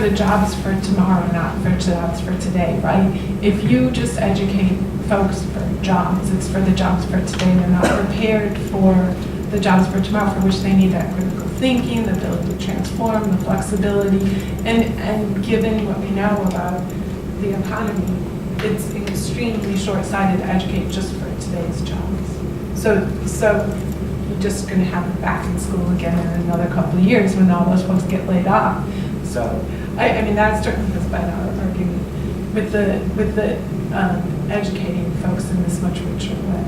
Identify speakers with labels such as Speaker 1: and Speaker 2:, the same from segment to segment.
Speaker 1: the jobs for tomorrow, not for jobs for today, right? If you just educate folks for jobs, it's for the jobs for today. They're not prepared for the jobs for tomorrow, for which they need that critical thinking, the ability to transform, the flexibility, and given what we know about the economy, it's extremely short-sighted to educate just for today's jobs. So you're just going to have it back in school again in another couple of years when all those folks get laid off. So I mean that certainly has been our argument with the educating folks in this much richer way.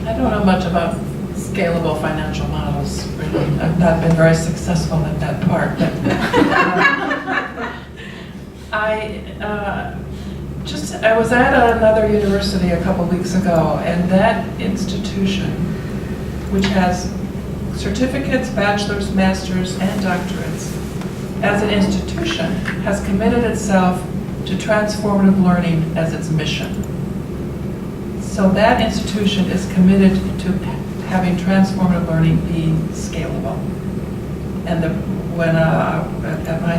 Speaker 2: I don't know much about scalable financial models, really. I've not been very successful at that part. But, I was at another university a couple weeks ago, and that institution, which has certificates, bachelor's, master's, and doctorates, as an institution, has committed itself to transformative learning as its mission. So that institution is committed to having transformative learning be scalable. And when at my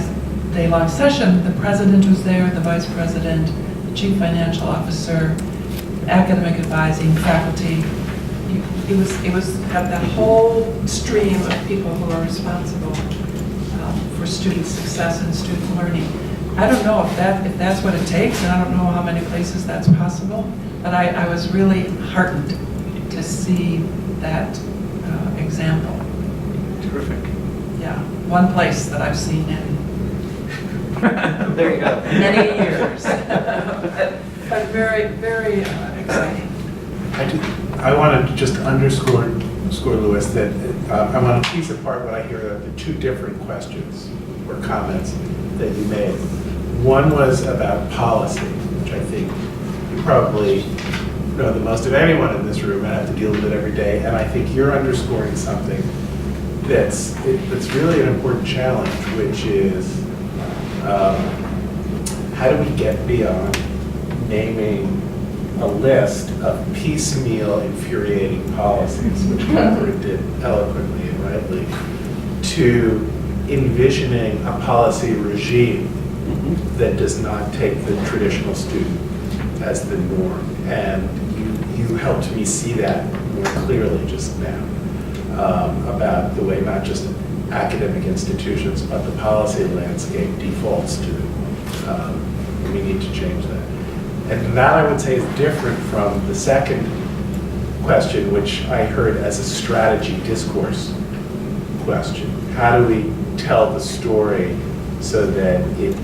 Speaker 2: day-long session, the president was there, the vice president, the chief financial officer, academic advising, faculty. It was that whole stream of people who are responsible for student success and student learning. I don't know if that's what it takes, and I don't know how many places that's possible, but I was really heartened to see that example.
Speaker 3: Terrific.
Speaker 2: Yeah, one place that I've seen in
Speaker 3: There you go.
Speaker 2: many years, but very, very exciting.
Speaker 4: I want to just underscore, Louis, that I want to piece apart what I hear of the two different questions or comments that you made. One was about policy, which I think you probably know the most of anyone in this room and have to deal with it every day. And I think you're underscoring something that's really an important challenge, which is how do we get beyond naming a list of piecemeal, infuriating policies, which Catherine did eloquently and rightly, to envisioning a policy regime that does not take the traditional student as the norm. And you helped me see that more clearly just now, about the way not just academic institutions, but the policy landscape defaults to them. We need to change that. And that, I would say, is different from the second question, which I heard as a strategy discourse question. How do we tell the story so that it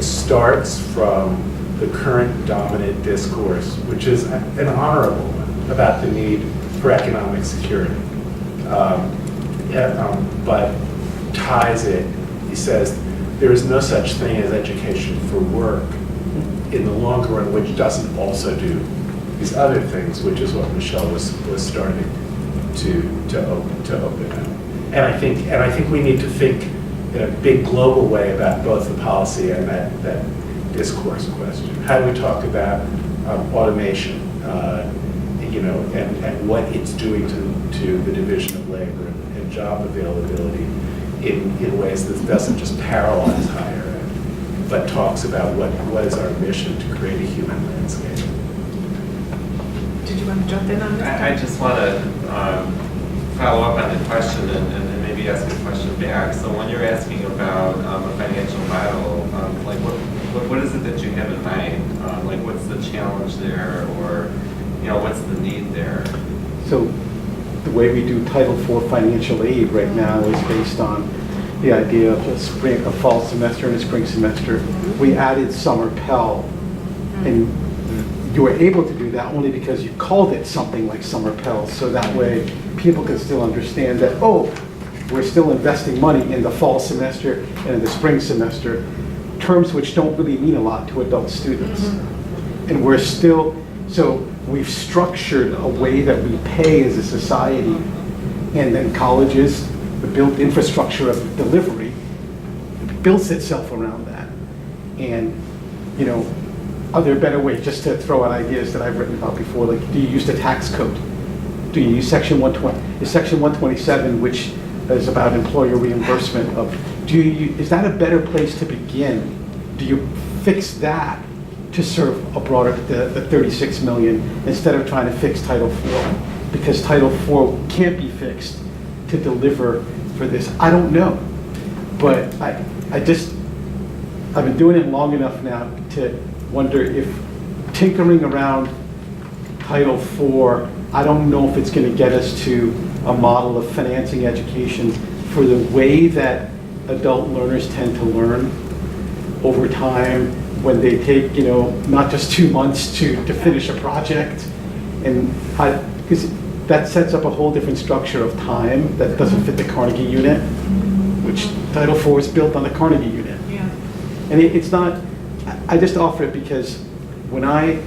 Speaker 4: starts from the current dominant discourse, which is an honorable one, about the need for economic security, but ties it, he says, there is no such thing as education for work in the longer run, which doesn't also do these other things, which is what Michelle was starting to open up. And I think we need to think in a big global way about both the policy and that discourse question. How do we talk about automation, and what it's doing to the division of labor and job availability in ways that doesn't just paralyze higher ed, but talks about what is our mission to create a human landscape.
Speaker 1: Did you want to jump in on this?
Speaker 5: I just want to follow up on the question and maybe ask a question back. So when you're asking about a financial model, like what is it that you have in mind? Like what's the challenge there, or what's the need there?
Speaker 3: So the way we do Title IV financial aid right now is based on the idea of a fall semester and a spring semester. We added summer Pell, and you were able to do that only because you called it something like summer Pell, so that way people can still understand that, oh, we're still investing money in the fall semester and in the spring semester, terms which don't really mean a lot to adult students. And we're still, so we've structured a way that we pay as a society, and then colleges, the built infrastructure of delivery builds itself around that. And, are there better ways, just to throw out ideas that I've written about before, like do you use the tax code? Do you use Section 120? Is Section 127, which is about employer reimbursement of is that a better place to begin? Do you fix that to serve a broader, the 36 million, instead of trying to fix Title IV? Because Title IV can't be fixed to deliver for this. I don't know. But I've been doing it long enough now to wonder if tinkering around Title IV, I don't know if it's going to get us to a model of financing education for the way that adult learners tend to learn over time when they take, not just 2 months to finish a project. And because that sets up a whole different structure of time that doesn't fit the Carnegie unit, which Title IV is built on the Carnegie unit.
Speaker 1: Yeah.
Speaker 3: And it's not, I just offer it because when I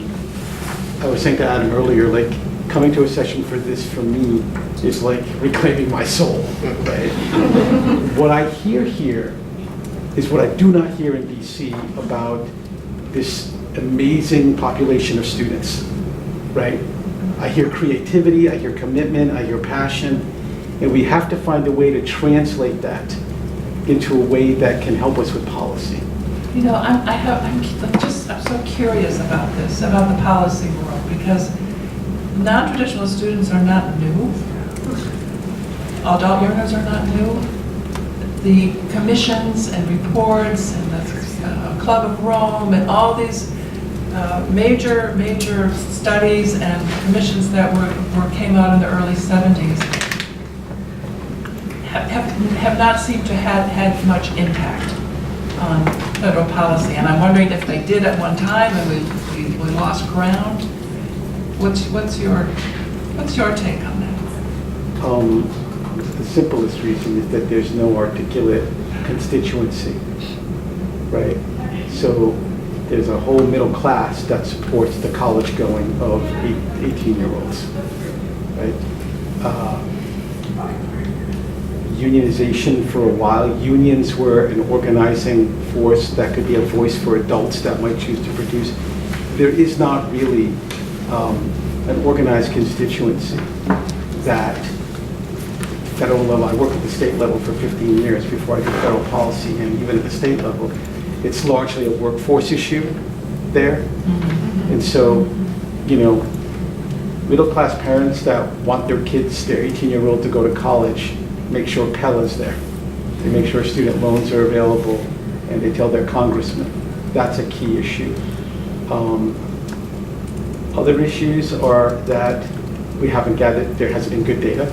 Speaker 3: was saying to Adam earlier, like coming to a session for this for me is like reclaiming my soul, right? What I hear here is what I do not hear in DC about this amazing population of students, right? I hear creativity, I hear commitment, I hear passion, and we have to find a way to translate that into a way that can help us with policy.
Speaker 2: I'm so curious about this, about the policy world, because non-traditional students are not new. Adult learners are not new. The commissions and reports and the Club of Rome and all these major studies and commissions that came out in the early 70s have not seemed to have had much impact on federal policy. And I'm wondering if they did at one time and we lost ground. What's your take on that?
Speaker 3: The simplest reason is that there's no articulate constituency, right? So there's a whole middle class that supports the college going of 18-year-olds, right? Unionization for a while. Unions were an organizing force that could be a voice for adults that might choose to produce. There is not really an organized constituency that federal level. I worked at the state level for 15 years before I did federal policy, and even at the state level, it's largely a workforce issue there. And so, middle-class parents that want their kids, their 18-year-old, to go to college, make sure Pell is there. They make sure student loans are available, and they tell their congressman. That's a key issue. Other issues are that we haven't gathered, there hasn't been good data.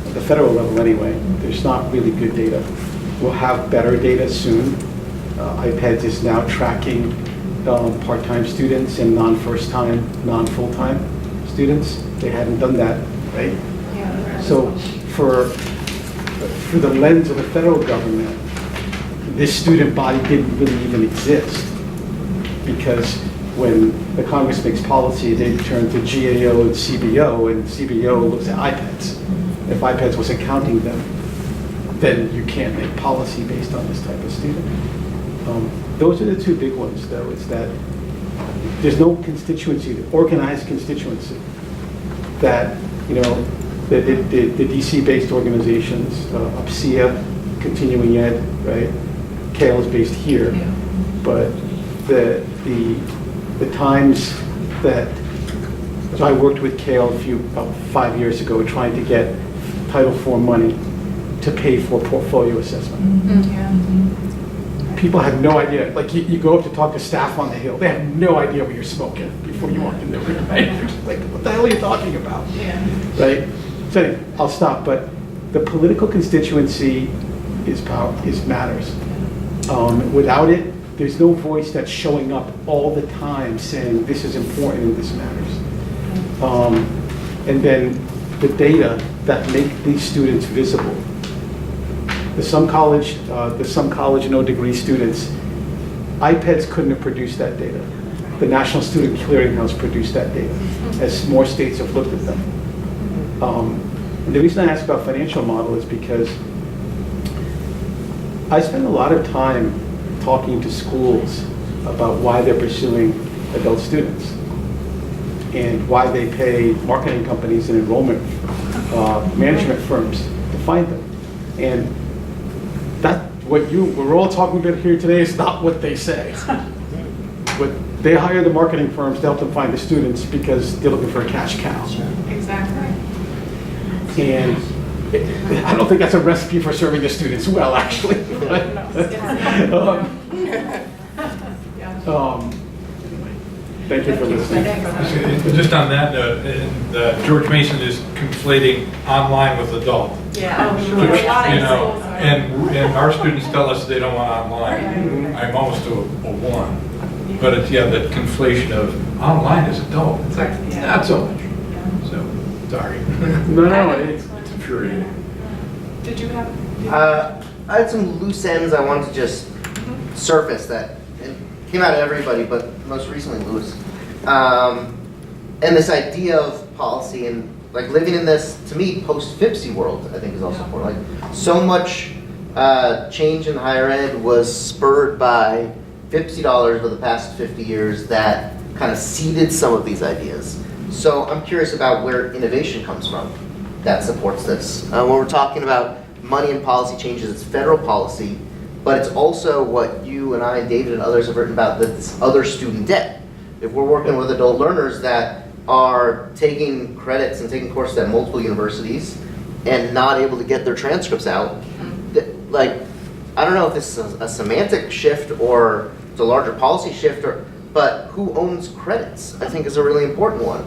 Speaker 3: At the federal level anyway, there's not really good data. We'll have better data soon. IPEDS is now tracking part-time students and non-first-time, non-full-time students. They hadn't done that, right?
Speaker 1: Yeah.
Speaker 3: So for the lens of the federal government, this student body didn't really even exist, because when the Congress makes policy, they turn to GAO and CBO looks at IPEDS. If IPEDS wasn't counting them, then you can't make policy based on this type of student. Those are the two big ones, though. It's that there's no constituency, organized constituency, that, the DC-based organizations, UPSEA, continuing ed, right? Kale is based here,
Speaker 2: Yeah.
Speaker 3: but the times that, so I worked with Kale about 5 years ago trying to get Title IV money to pay for portfolio assessment. People have no idea. Like you go up to talk to staff on the Hill, they have no idea what you're smoking before you walk in the room, right? They're just like, what the hell are you talking about?
Speaker 1: Yeah.
Speaker 3: Right? So anyway, I'll stop, but the political constituency matters. Without it, there's no voice that's showing up all the time saying this is important and this matters. And then the data that make these students visible. The some college no degree students, IPEDS couldn't have produced that data. The National Student Clearinghouse produced that data, as more states have looked at them. And the reason I ask about financial model is because I spend a lot of time talking to schools about why they're pursuing adult students and why they pay marketing companies and enrollment management firms to find them. And what we're all talking about here today is not what they say. What they hire the marketing firms to help them find the students because they're looking for a cash cow.
Speaker 1: Exactly.
Speaker 3: And I don't think that's a recipe for serving the students well, actually. Anyway, thank you for listening.
Speaker 6: Just on that note, George Mason is conflating online with adult.
Speaker 7: Yeah,
Speaker 6: Which,
Speaker 7: a lot of
Speaker 6: you know,
Speaker 7: schools are.
Speaker 6: and our students tell us they don't want online. I'm almost a one. But it's, yeah, that conflation of online is adult. It's like, not so much. So, sorry.
Speaker 3: No, it's
Speaker 6: infuriating.
Speaker 1: Did you have?
Speaker 8: I had some loose ends I wanted to just surface that it came out of everybody, but most recently Lewis. And this idea of policy and like living in this, to me, post-FIPSI world, I think is also important. Like so much change in higher ed was spurred by FIPSI dollars over the past 50 years that kind of seeded some of these ideas. So I'm curious about where innovation comes from that supports this. When we're talking about money and policy changes, it's federal policy, but it's also what you and I and David and others have written about, this other student debt. If we're working with adult learners that are taking credits and taking courses at multiple universities and not able to get their transcripts out, like, I don't know if this is a semantic shift or it's a larger policy shift, but who owns credits, I think is a really important one.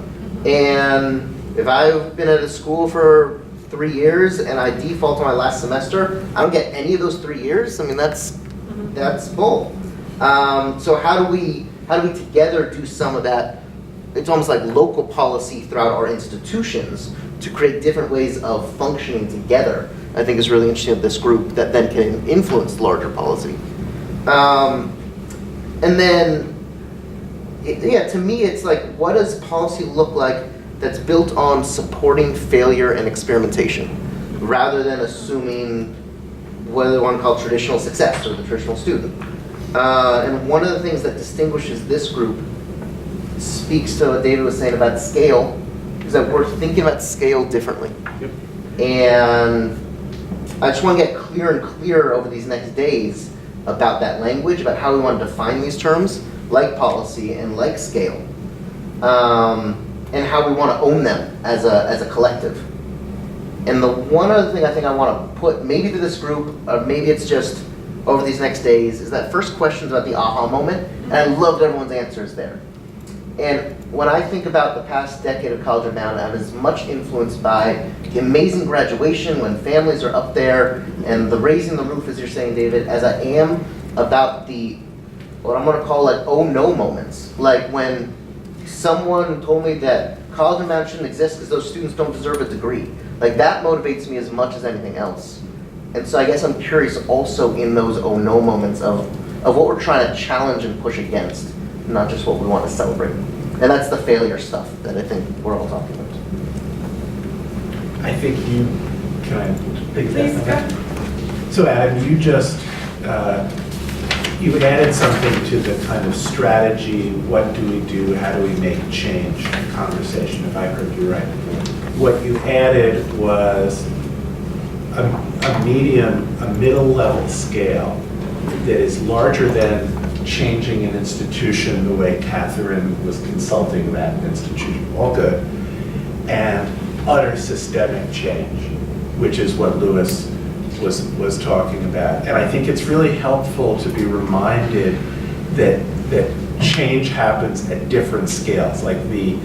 Speaker 8: And if I've been at a school for 3 years and I default to my last semester, I don't get any of those 3 years. I mean, that's bull. So how do we together do some of that? It's almost like local policy throughout our institutions to create different ways of functioning together. I think is really interesting of this group that then can influence larger policy. And then, to me, it's like, what does policy look like that's built on supporting failure and experimentation, rather than assuming whether they want to call it traditional success or the traditional student. And one of the things that distinguishes this group speaks to what David was saying about scale, is that we're thinking about scale differently.
Speaker 3: Yep.
Speaker 8: And I just want to get clearer and clearer over these next days about that language, about how we want to define these terms, like policy and like scale, and how we want to own them as a collective. And the one other thing I think I want to put maybe to this group, or maybe it's just over these next days, is that first question's about the aha moment, and I loved everyone's answers there. And when I think about the past decade of College of Mountain, I was as much influenced by the amazing graduation when families are up there and the raising the roof, as you're saying, David, as I am about the, what I'm going to call like, oh no moments. Like when someone told me that College of Mountain shouldn't exist because those students don't deserve a degree. Like that motivates me as much as anything else. And so I guess I'm curious also in those oh no moments of what we're trying to challenge and push against, not just what we want to celebrate. And that's the failure stuff that I think we're all talking about.
Speaker 4: I think can I take
Speaker 1: Please,
Speaker 4: that? So Adam, you just, you added something to the kind of strategy, what do we do, how do we make change conversation, if I heard you right. What you added was a middle level scale that is larger than changing an institution the way Catherine was consulting that institution, all good, and utter systemic change, which is what Lewis was talking about. And I think it's really helpful to be reminded that change happens at different scales, like the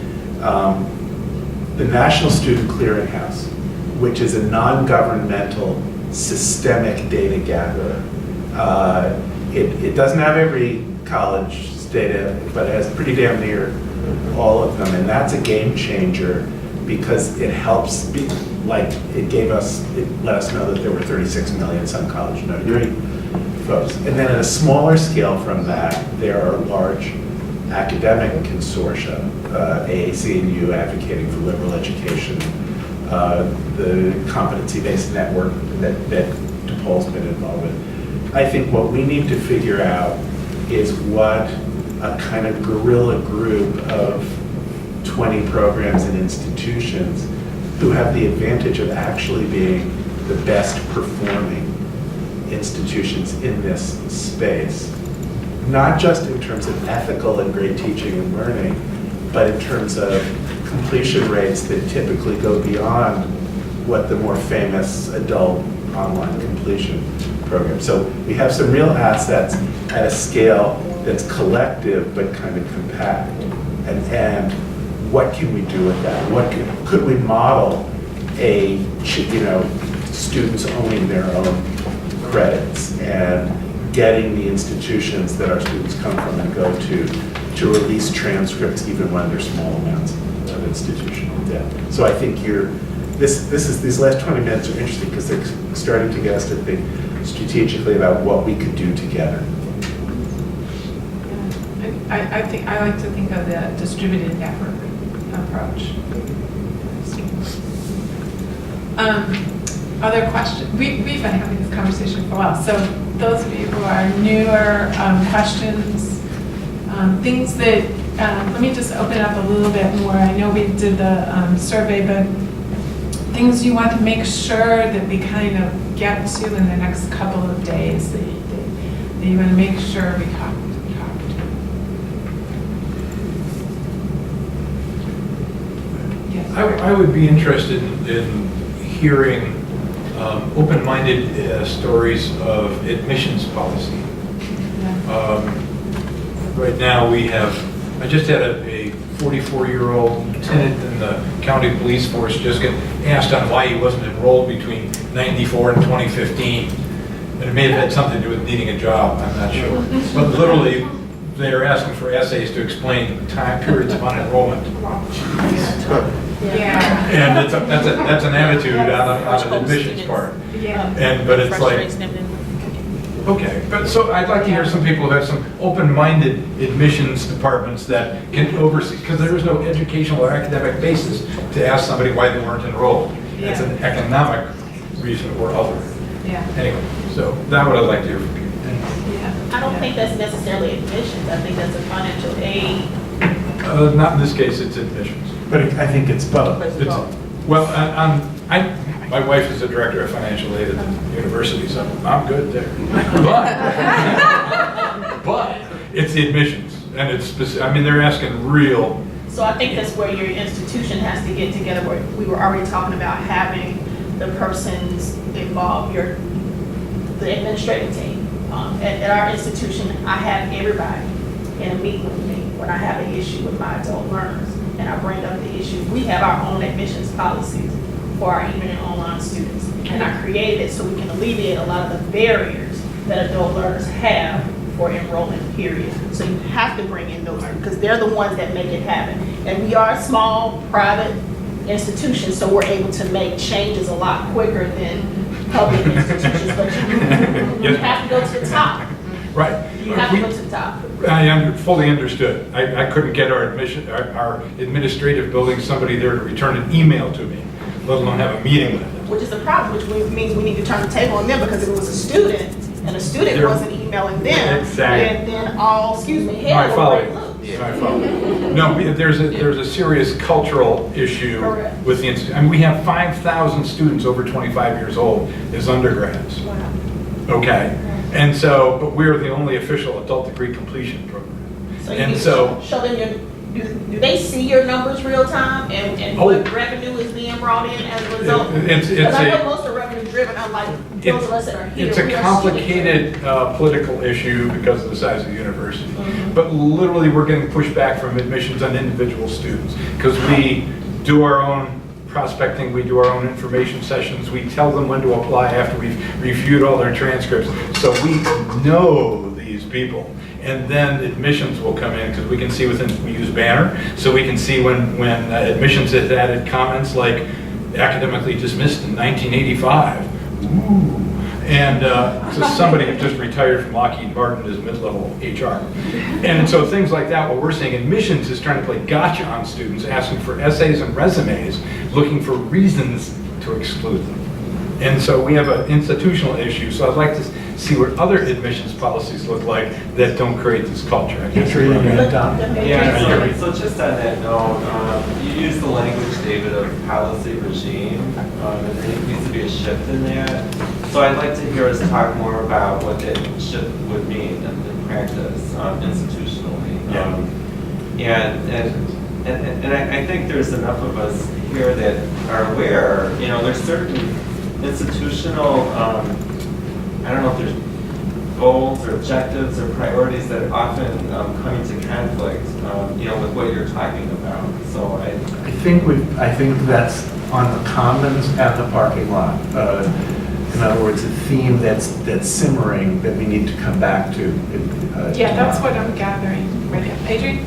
Speaker 4: National Student Clearinghouse, which is a non-governmental systemic data gatherer. It doesn't have every college's data, but it has pretty damn near all of them, and that's a game changer because it helps, it let us know that there were 36 million some college no degree folks. And then at a smaller scale from that, there are large academic consortia, AAC&U advocating for liberal education, the competency-based network that DePaul's been involved with. I think what we need to figure out is what a kind of guerrilla group of 20 programs and institutions who have the advantage of actually being the best performing institutions in this space, not just in terms of ethical and great teaching and learning, but in terms of completion rates that typically go beyond what the more famous adult online completion program. So we have some real assets at a scale that's collective but kind of compact. And what can we do with that? What could we model students owning their own credits and getting the institutions that our students come from and go to release transcripts even when there's small amounts of institutional debt. So I think these last 20 minutes are interesting because they're starting to get us to think strategically about what we could do together.
Speaker 1: I think I like to think of the distributed network approach. Other questions? We've been having this conversation for a while. So those of you who are newer, questions, things that, let me just open it up a little bit more. I know we did the survey, but things you want to make sure that we kind of get to in the next couple of days that you want to make sure we talk to. Yes.
Speaker 6: I would be interested in hearing open-minded stories of admissions policy.
Speaker 1: Yeah.
Speaker 6: Right now we have, I just had a 44-year-old lieutenant in the county police force just get asked on why he wasn't enrolled between 94 and 2015. And it may have had something to do with needing a job, I'm not sure. But literally, they are asking for essays to explain time periods of unenrollment.
Speaker 1: Yeah.
Speaker 6: And that's an attitude on an admissions part.
Speaker 1: Yeah.
Speaker 6: But it's like, okay, but so I'd like to hear some people who have some open-minded admissions departments that can oversee, because there is no educational or academic basis to ask somebody why they weren't enrolled. It's an economic reason or other.
Speaker 1: Yeah.
Speaker 6: Anyway, so that's what I'd like to hear from you.
Speaker 1: Yeah.
Speaker 7: I don't think that's necessarily admissions. I think that's a financial aid.
Speaker 6: Not in this case, it's admissions.
Speaker 4: But I think it's both.
Speaker 6: Well, my wife is the director of financial aid at the university, so I'm good there. But it's the admissions, and it's specific. I mean, they're asking real.
Speaker 7: So I think that's where your institution has to get together, where we were already talking about having the persons involved, the administrative team. At our institution, I have everybody in a meeting with me when I have an issue with my adult learners, and I bring up the issue. We have our own admissions policies for our even and online students, and I created it so we can alleviate a lot of the barriers that adult learners have for enrollment period. So you have to bring in those because they're the ones that make it happen. And we are a small private institution, so we're able to make changes a lot quicker than public institutions. But you have to go to the top.
Speaker 6: Right.
Speaker 7: You have to go to the top.
Speaker 6: I fully understood. I couldn't get our administrative building, somebody there to return an email to me, let alone have a meeting with them.
Speaker 7: Which is a problem, which means we need to turn the table on them, because if it was a student and a student wasn't emailing them,
Speaker 6: Exactly.
Speaker 7: then all, excuse me,
Speaker 6: I
Speaker 7: hell
Speaker 6: follow
Speaker 7: will
Speaker 6: you.
Speaker 7: break loose.
Speaker 6: I follow you. No, there's a serious cultural issue
Speaker 7: Correct.
Speaker 6: with the institute. I mean, we have 5,000 students over 25 years old as undergrads.
Speaker 7: Wow.
Speaker 6: Okay, and so, but we're the only official adult degree completion program.
Speaker 7: So you
Speaker 6: And
Speaker 7: need to
Speaker 6: so-
Speaker 7: show them do they see your numbers real time and
Speaker 6: Oh.
Speaker 7: what revenue is being brought in as a result?
Speaker 6: It's
Speaker 7: Because I know
Speaker 6: a,
Speaker 7: most are revenue driven, unlike those of us that are here.
Speaker 6: it's a
Speaker 7: we are
Speaker 6: complicated political issue because of the size of the university.
Speaker 7: Mhm.
Speaker 6: But literally, we're getting pushback from admissions on individual students because we do our own prospecting, we do our own information sessions, we tell them when to apply after we've reviewed all their transcripts. So we know these people. And then admissions will come in because we can see we use Banner, so we can see when admissions has added comments like academically dismissed in 1985. Ooh. And so somebody who just retired from Lockheed Martin is mid-level HR. And so things like that, what we're seeing, admissions is trying to play gotcha on students, asking for essays and resumes, looking for reasons to exclude them. And so we have an institutional issue, so I'd like to see what other admissions policies look like that don't create this culture. I guess.
Speaker 5: Yeah, so just on that note, you use the language, David, of policy regime, and there needs to be a shift in that. So I'd like to hear us talk more about what it would mean in practice, institutionally.
Speaker 6: Yeah.
Speaker 5: And I think there's enough of us here that are aware, there's certain institutional, I don't know if there's goals or objectives or priorities that often come into conflict, with what you're talking about. So
Speaker 4: I think that's on the commons at the parking lot. In other words, a theme that's simmering that we need to come back to.
Speaker 1: Yeah, that's what I'm gathering right now. Adrian?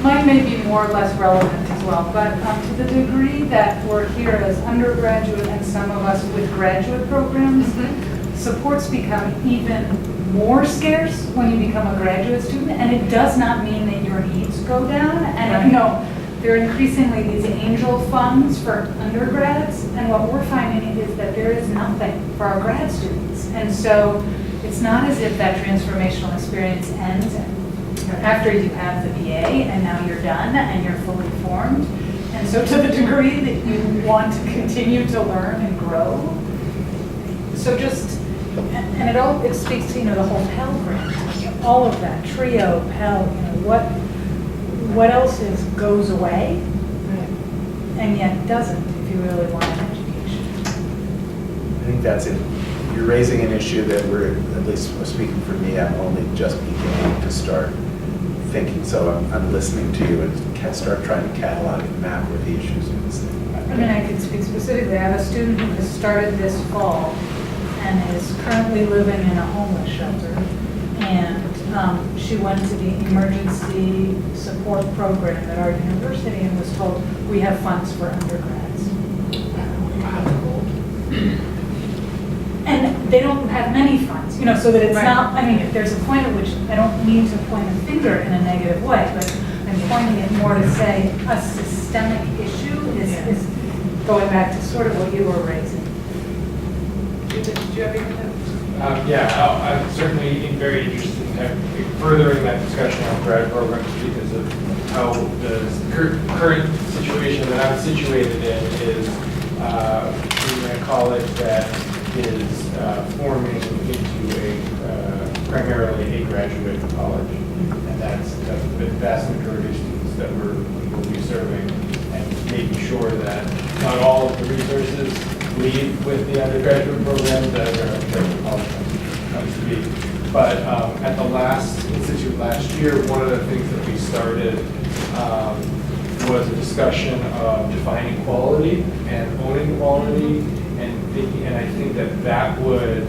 Speaker 9: Mine may be more or less relevant as well, but to the degree that we're here as undergraduate and some of us with graduate programs, supports become even more scarce when you become a graduate student, and it does not mean that your needs go down. And there are increasingly these angel funds for undergrads, and what we're finding is that there is nothing for our grad students. And so it's not as if that transformational experience ends after you have the BA and now you're done and you're fully formed. And so to the degree that you want to continue to learn and grow, so just, and it speaks to, the whole Pell grant, all of that, TRIO, Pell, what else goes away and yet doesn't if you really want an education.
Speaker 4: I think that's it. You're raising an issue that we're, at least speaking for me, I'm only just beginning to start thinking. So I'm listening to you and start trying to catalog and map where the issues are.
Speaker 9: I mean, I can speak specifically. I have a student who has started this fall and is currently living in a homeless shelter. And she went to the emergency support program at our university and was told, we have funds for undergrads. And they don't have many funds, so that it's not, there's a point at which I don't mean to point a finger in a negative way, but I'm pointing it more to say a systemic issue is going back to sort of what you were raising.
Speaker 1: Did you have your
Speaker 6: I'm certainly very interested in furthering that discussion on grad programs because of how the current situation that I'm situated in is in a college that is forming into primarily a graduate college, and that's the vast majority of students that we will be serving, and making sure that not all of the resources leave with the undergraduate program that our undergraduate college comes to be. But at the last institute last year, one of the things that we started was a discussion of defining quality and owning quality, and I think that would,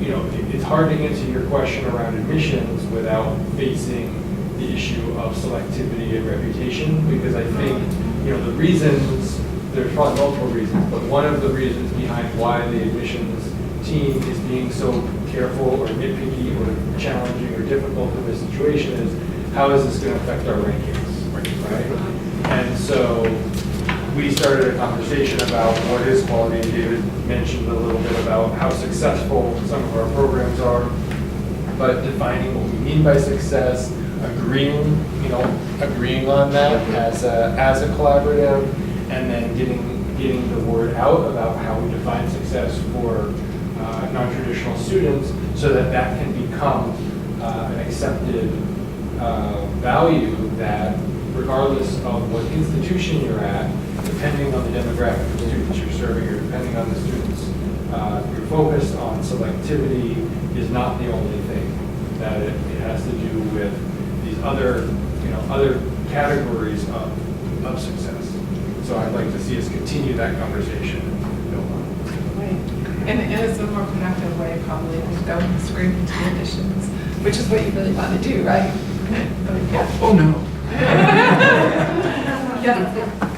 Speaker 6: it's hard to answer your question around admissions without facing the issue of selectivity and reputation, because I think, the reasons, there's probably multiple reasons, but one of the reasons behind why the admissions team is being so careful or nitpicky or challenging or difficult in this situation is, how is this going to affect our rankings, right? And so we started a conversation about what is quality, and David mentioned a little bit about how successful some of our programs are, but defining what we mean by success, agreeing on that as a collaborative, and then getting the word out about how we define success for non-traditional students, so that can become an accepted value that regardless of what institution you're at, depending on the demographic of students you're serving, or depending on the students you're focused on, selectivity is not the only thing. That it has to do with these other categories of success. So I'd like to see us continue that conversation and build on it.
Speaker 1: Right. And it's a more productive way probably than going straight into the additions, which is what you really want to do, right?
Speaker 6: Oh no.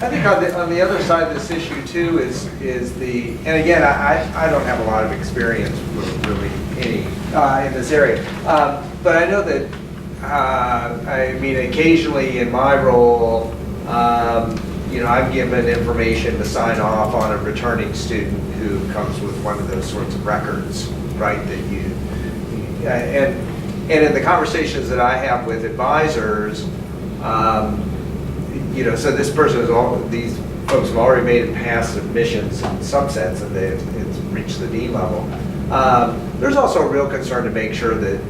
Speaker 10: I think on the other side of this issue too is the, and again, I don't have a lot of experience really any in this area, but I know that occasionally in my role, I'm given information to sign off on a returning student who comes with one of those sorts of records, right? And in the conversations that I have with advisors, so this person these folks have already made it past admissions in some sense, and it's reached the D level. There's also a real concern to make sure that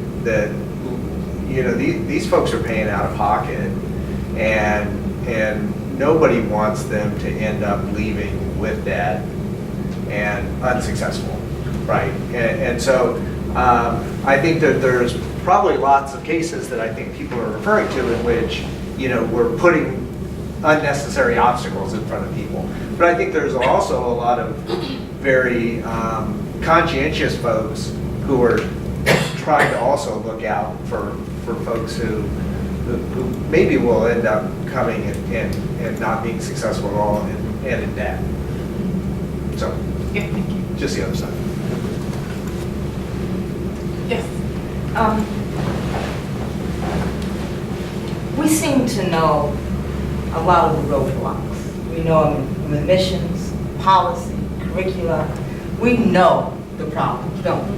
Speaker 10: these folks are paying out of pocket, and nobody wants them to end up leaving with debt and unsuccessful, right? And so I think that there's probably lots of cases that I think people are referring to in which, we're putting unnecessary obstacles in front of people. But I think there's also a lot of very conscientious folks who are trying to also look out for folks who maybe will end up coming and not being successful at all and in debt. So,
Speaker 1: Yeah, thank you.
Speaker 10: just the other side.
Speaker 1: Yes.
Speaker 11: We seem to know a lot of the roadblocks. We know them in admissions, policy, curricula. We know the problems, don't we?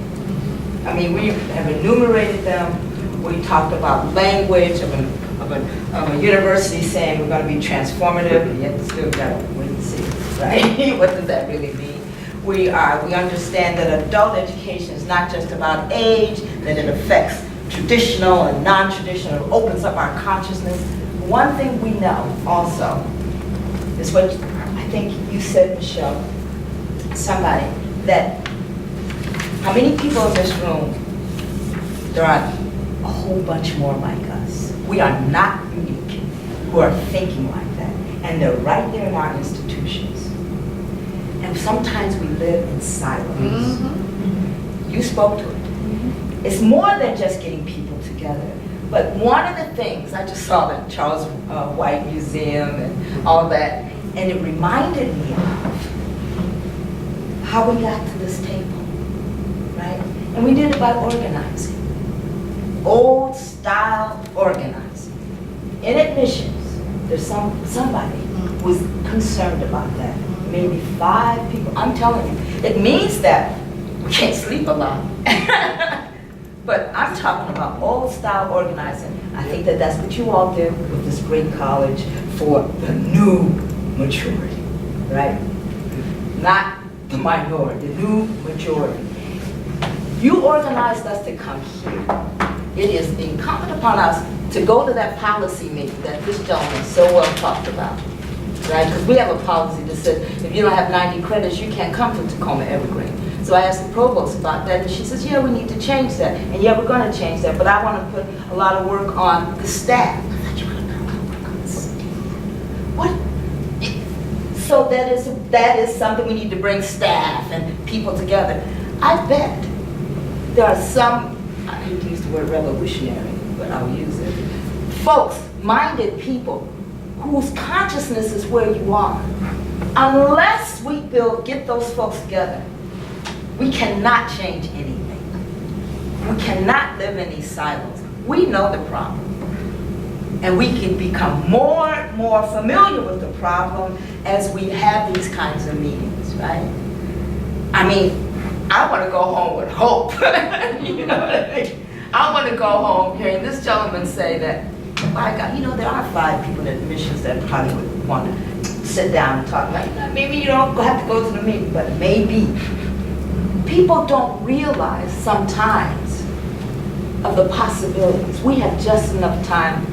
Speaker 11: I mean, we have enumerated them. We talked about language of a university saying we're going to be transformative, and yet still got to wait and see, right? What does that really mean? We understand that adult education is not just about age, that it affects traditional and non-traditional, it opens up our consciousness. One thing we know also is what I think you said, Michelle, somebody, that how many people in this room, there are a whole bunch more like us. We are not unique who are thinking like that. And they're right there in our institutions. And sometimes we live in silos. You spoke to it. It's more than just getting people together. But one of the things, I just saw the Charles White Museum and all that, and it reminded me of how we got to this table, right? And we did it by organizing. Old style organizing. In admissions, there's somebody who's concerned about that. Maybe 5 people. I'm telling you, it means that we can't sleep a lot. But I'm talking about old style organizing. I think that that's what you all did with this great college for the new maturity, right? Not the minority, the new majority. You organized us to come here. It is incumbent upon us to go to that policy meeting that this gentleman so well talked about, right? Because we have a policy that says if you don't have 90 credits, you can't come to Tacoma Evergreen. So I asked the provost about that, and she says, yeah, we need to change that. And yeah, we're going to change that, but I want to put a lot of work on the staff. I thought you were going to work on the staff. What? So that is something we need to bring staff and people together. I bet there are some, I hate to use the word revolutionary, but I'll use it, folks, minded people whose consciousness is where you are. Unless we get those folks together, we cannot change anything. We cannot live in these silos. We know the problem. And we can become more and more familiar with the problem as we have these kinds of meetings, right? I mean, I want to go home with hope. You know what I mean? I want to go home hearing this gentleman say that, my God, there are 5 people in admissions that probably would want to sit down and talk. Like, maybe you don't have to go to the meeting, but maybe. People don't realize sometimes of the possibilities. We have just enough time.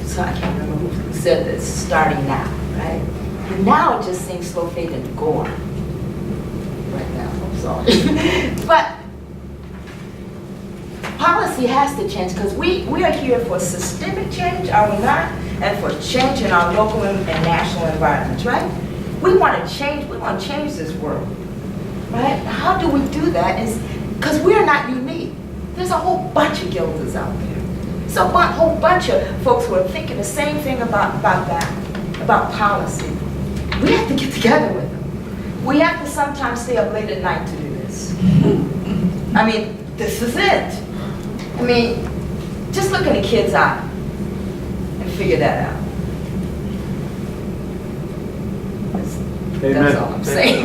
Speaker 11: So I can't remember who said this, starting now, right? And now it just seems slow fade and gone. Right now, I'm sorry. But policy has to change because we are here for systemic change, are we not? And for change in our local and national environments, right? We want to change this world. Right? How do we do that? Is because we're not unique. There's a whole bunch of guilders out there. There's a whole bunch of folks who are thinking the same thing about that, about policy. We have to get together with them. We have to sometimes stay up late at night to do this. I mean, this is it. I mean, just look in the kid's eye and figure that out. That's all I'm saying.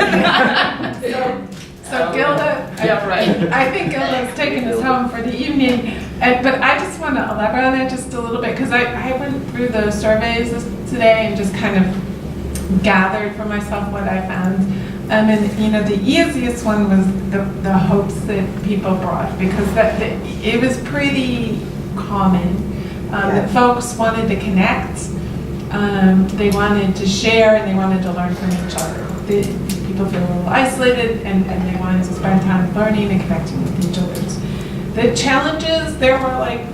Speaker 1: So Gilda,
Speaker 11: Yeah, right.
Speaker 1: I think Gilda's taking us home for the evening, but I just want to elaborate on that just a little bit because I went through the surveys today and just kind of gathered for myself what I found. And you know, the easiest one was the hopes that people brought, because it was pretty common that folks wanted to connect, they wanted to share, and they wanted to learn from each other. People feel a little isolated, and they wanted to spend time learning and connecting with each other. The challenges, there were like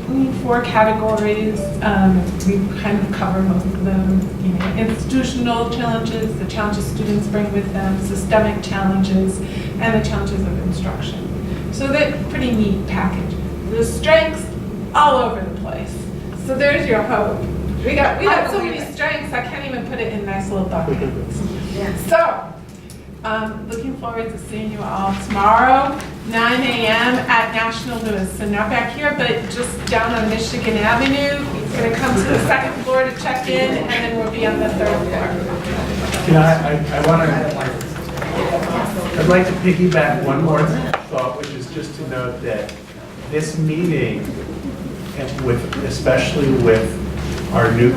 Speaker 1: 4 categories. We kind of cover most of them. You know, institutional challenges, the challenges students bring with them, systemic challenges, and the challenges of instruction. So that's a pretty neat package. The strengths, all over the place. So there's your hope. We got so many strengths, I can't even put it in nice little buckets. So, looking forward to seeing you all tomorrow, 9 a.m. at National Lewis. So not back here, but just down on Michigan Avenue. He's going to come to the 2nd floor to check in, and then we'll be on the 3rd floor.
Speaker 4: You know, I'd like to piggyback one more thought, which is just to note that this meeting, and especially with our new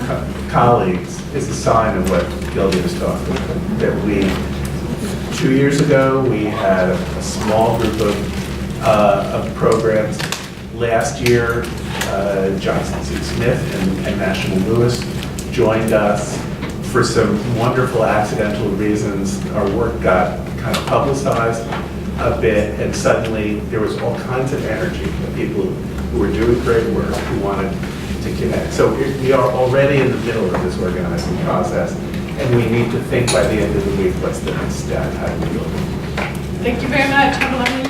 Speaker 4: colleagues, is a sign of what Gildy was talking about. That 2 years ago, we had a small group of programs. Last year, Johnson C. Smith and National Lewis joined us. For some wonderful accidental reasons, our work got kind of publicized a bit, and suddenly there was all kinds of energy of people who were doing great work, who wanted to connect. So we are already in the middle of this organizing process, and we need to think by the end of the week, what's the next step, how do we go?
Speaker 1: Thank you very much. Have a lovely